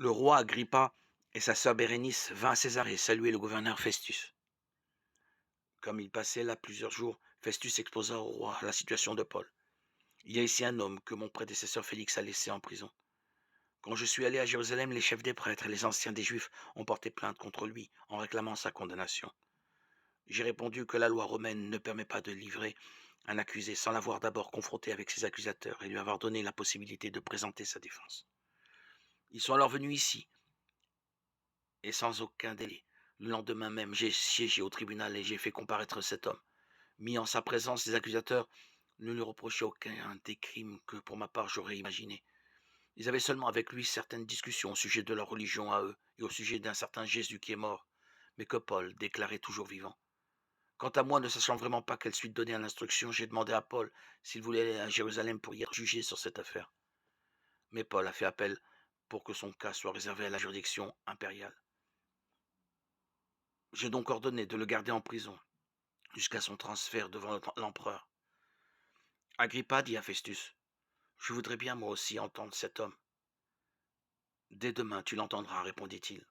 Le roi Agrippa et sa sœur Bérénice vinrent à Césarée saluer le gouverneur Festus. Comme il passait là plusieurs jours, Festus exposa au roi la situation de Paul. Il y a ici un homme que mon prédécesseur Félix a laissé en prison. Quand je suis allé à Jérusalem, les chefs des prêtres et les anciens des Juifs ont porté plainte contre lui en réclamant sa condamnation. J'ai répondu que la loi romaine ne permet pas de livrer un accusé sans l'avoir d'abord confronté avec ses accusateurs et lui avoir donné la possibilité de présenter sa défense. Ils sont alors venus ici, et sans aucun délai. Le lendemain même, j'ai siégé au tribunal et j'ai fait comparaître cet homme. Mis en sa présence, les accusateurs ne lui reprochaient aucun des crimes que pour ma part j'aurais imaginé. Ils avaient seulement avec lui certaines discussions au sujet de leur religion à eux et au sujet d'un certain Jésus qui est mort, mais que Paul déclarait toujours vivant. Quant à moi, ne sachant vraiment pas quelle suite donner à l'instruction, j'ai demandé à Paul s'il voulait aller à Jérusalem pour y être jugé sur cette affaire. Mais Paul a fait appel pour que son cas soit réservé à la juridiction impériale. J'ai donc ordonné de le garder en prison jusqu'à son transfert devant l'empereur. Agrippa dit à Festus, je voudrais bien moi aussi entendre cet homme. Dès demain tu l'entendras, répondit-il.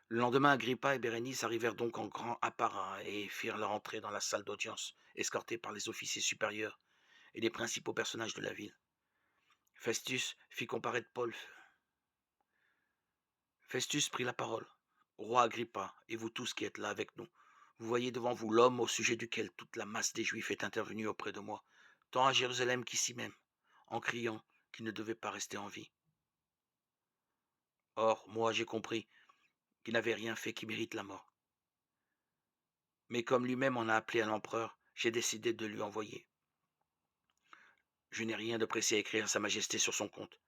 Le lendemain, Agrippa et Bérénice arrivèrent donc en grand apparat et firent leur entrée dans la salle d'audience, escortés par les officiers supérieurs et les principaux personnages de la ville. Festus fit comparaître Paul. Festus prit la parole. Roi Agrippa, et vous tous qui êtes là avec nous, vous voyez devant vous l'homme au sujet duquel toute la masse des Juifs est intervenue auprès de moi, tant à Jérusalem qu'ici même, en criant qu'il ne devait pas rester en vie. Or, moi j'ai compris qu'il n'avait rien fait qui mérite la mort. Mais comme lui-même en a appelé à l'empereur, j'ai décidé de lui envoyer. Je n'ai rien de pressé à écrire à Sa Majesté sur son compte.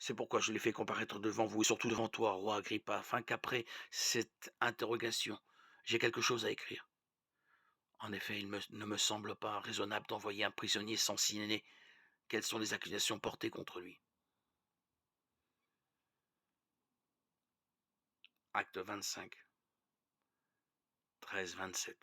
C'est pourquoi je l'ai fait comparaître devant vous et surtout devant toi, roi Agrippa, afin qu'après cette interrogation, j'ai quelque chose à écrire. En effet, ne me semble pas raisonnable d'envoyer un prisonnier sans signaler quelles sont les accusations portées contre lui. Acte 25, 13-27.